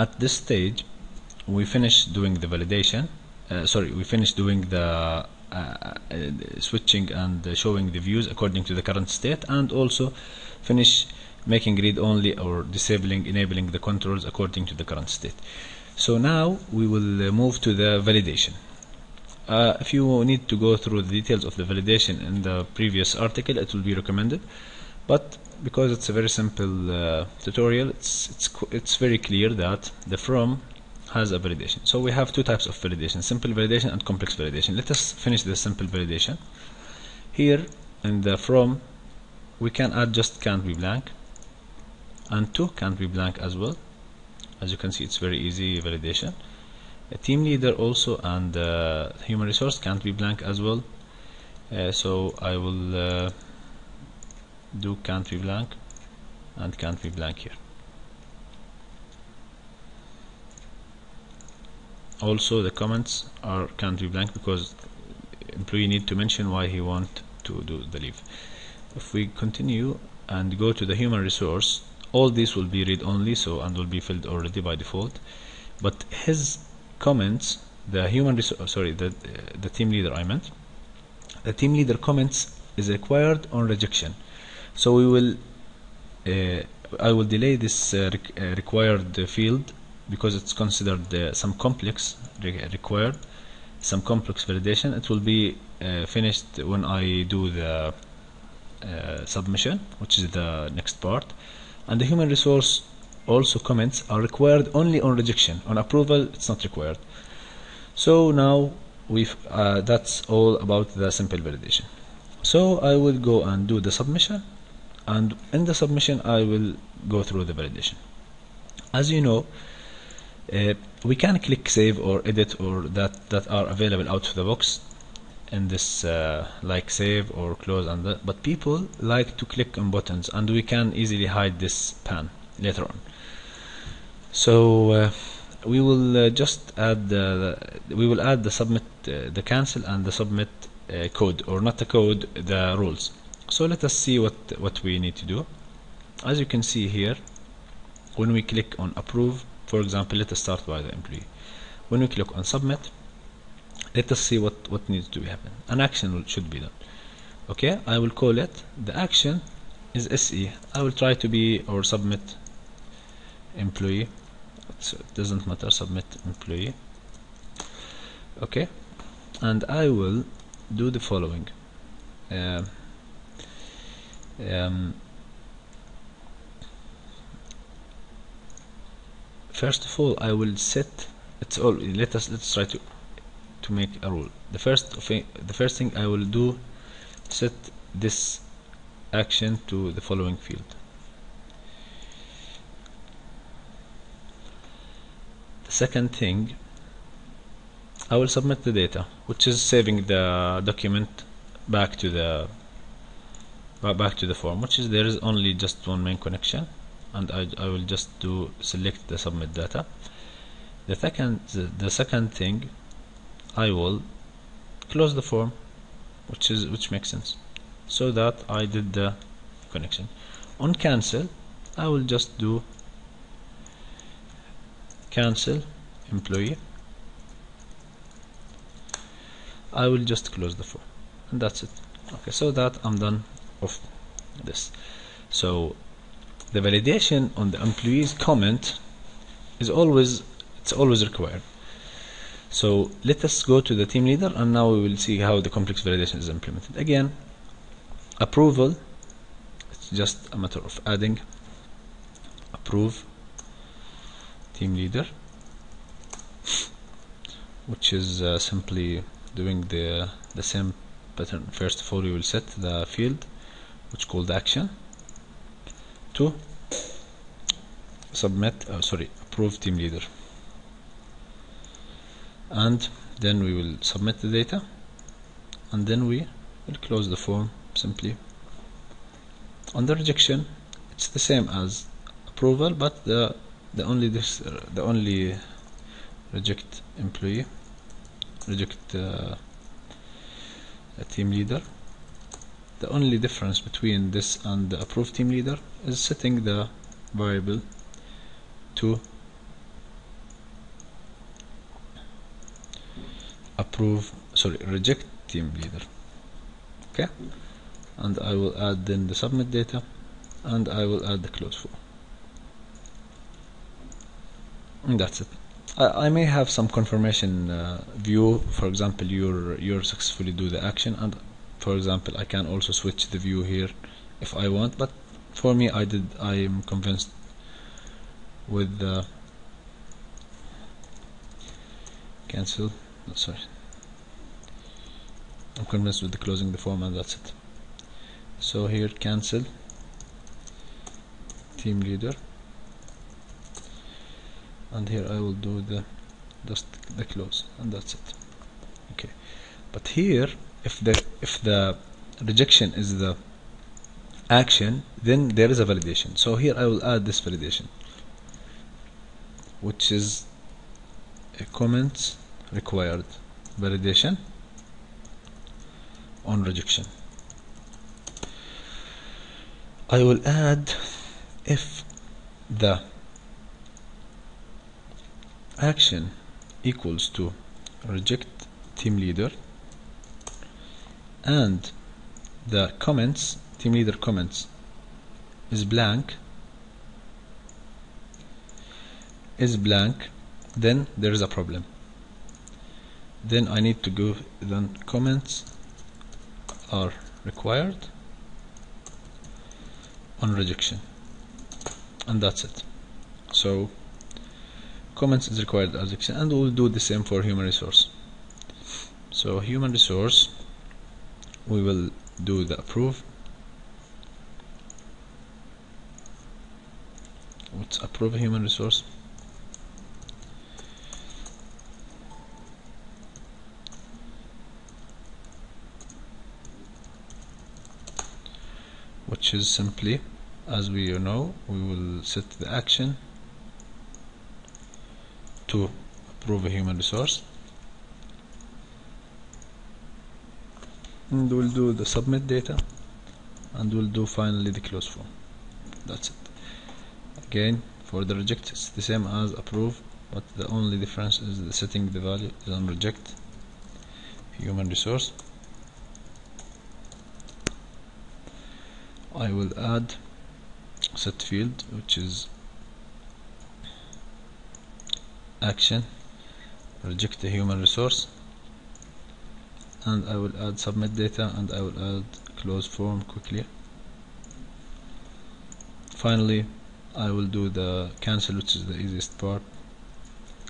at this stage we finish doing the validation. We finish doing the switching and showing the views according to the current state, and also finish making read only or enabling the controls according to the current state. So now we will move to the validation. If you need to go through the details of the validation in the previous article, it will be recommended, but because it's a very simple tutorial, it's very clear that the from has a validation. So we have two types of validation: simple validation and complex validation. Let us finish the simple validation. Here in the from, we can add just can't be blank and to can't be blank as well. As you can see, it's very easy validation. A team leader also and human resource can't be blank as well. So I will do can't be blank and can't be blank here. Also the comments are can't be blank because employee need to mention why he want to do the leave. If we continue and go to the human resource, all these will be read only, so and will be filled already by default. But his comments, the human resource, the team leader, the team leader comments is required on rejection. So we will I will delay this required field because it's considered some complex required, some complex validation. It will be finished when I do the submission, which is the next part. And the human resource also comments are required only on rejection. On approval, it's not required. So now that's all about the simple validation. So I will go and do the submission, and in the submission I will go through the validation. As you know, we can click save or edit or that are available out of the box in this like save or close and that, but people like to click on buttons, and we can easily hide this pan later on. So we will just add the submit, the cancel and the submit code, or not the code, the rules. So let us see what we need to do. As you can see here, when we click on approve, for example, let us start by the employee. When we click on submit, let us see what needs to happen. An action should be done. Okay, I will call it, the action is SE. I will try to be or submit employee, so it doesn't matter, submit employee. Okay, and I will do the following. First of all, I will set it's all. Let's try to make a rule. The first thing I will do, set this action to the following field. The second thing, I will submit the data, which is saving the document back to the form, which is there is only just one main connection, and I will just select the submit data. The second thing, I will close the form, which makes sense, so that I did the connection. On cancel, I will just do cancel employee. I will just close the form, and that's it. Okay, so that I'm done of this. So the validation on the employee's comment is always required. So let us go to the team leader, and now we will see how the complex validation is implemented. Again, approval, it's just a matter of adding approve team leader, which is simply doing the same pattern. First of all, we will set the field which called action to approve team leader, and then we will submit the data, and then we will close the form simply. On the rejection, it's the same as approval, but the only reject employee, reject a team leader. The only difference between this and the approved team leader is setting the variable to reject team leader. Okay, and I will add then the submit data, and I will add the close for, and that's it. I may have some confirmation view. For example, you're successfully do the action, and for example I can also switch the view here if I want, but for me I am convinced with the cancel. Sorry, I'm convinced with the closing the form, and that's it. So here cancel team leader, and here I will do just the close, and that's it. Okay, but here if the rejection is the action, then there is a validation. So here I will add this validation, which is a comments required validation on rejection. I will add if the action equals to reject team leader and the comments, team leader comments is blank, then there is a problem. Then I need to go, then comments are required on rejection, and that's it. So comments is required as rejection, and we'll do the same for human resource. So human resource, we will do the approve. Let's approve a human resource. Which is simply, as we know, we will set the action to approve a human resource, and we'll do the submit data, and we'll do finally the close form. That's it. Again, for the reject it's the same as approve, but the only difference is the setting the value is on reject human resource. I will add set field, which is action reject the human resource, and I will add submit data, and I will add close form quickly. Finally I will do the cancel, which is the easiest part.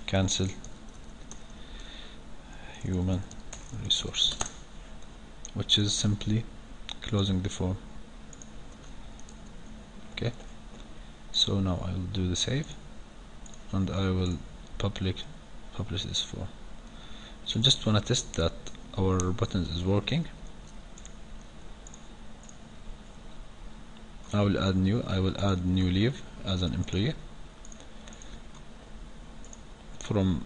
Cancel human resource, which is simply closing the form. Okay, so now I will do the save, and I will publish this form. So just wanna test that our buttons is working. I will add new leave as an employee from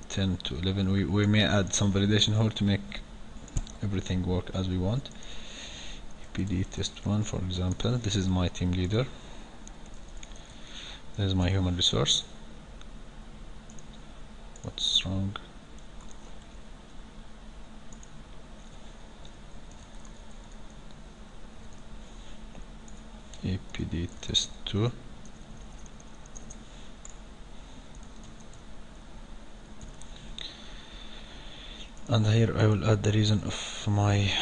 10 to 11. We may add some validation here to make everything work as we want. PD test 1, for example, this is my team leader, this is my human resource. What's wrong? APD test 2. And here I will add the reason of my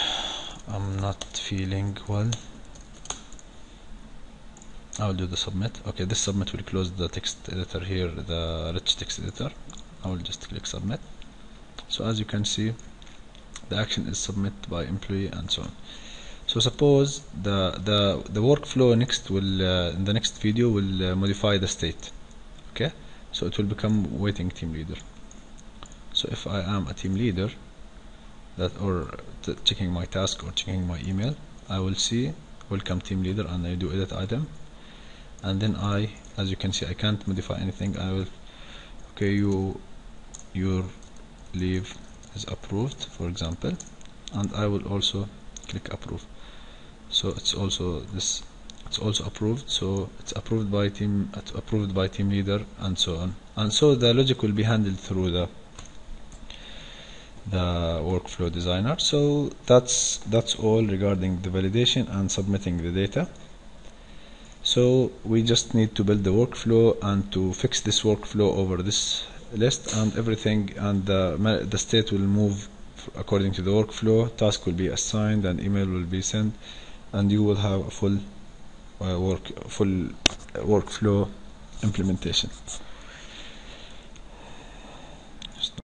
I'm not feeling well. I will do the submit. Okay, this submit will close the text editor here, the rich text editor. I will just click submit. So as you can see, the action is submit by employee and so on. So suppose the workflow next will in the next video will modify the state. Okay, so it will become waiting team leader. So if I am a team leader checking my task or checking my email, I will see welcome team leader, and I do edit item, and then as you can see, I can't modify anything. I will, okay, your leave is approved, for example, and I will also click approve. So it's also approved. So it's approved by team leader, and so on. And so the logic will be handled through the workflow designer. So that's all regarding the validation and submitting the data. So we just need to build the workflow and to fix this workflow over this list and everything, and the state will move according to the workflow. Task will be assigned and email will be sent, and you will have a full workflow implementation.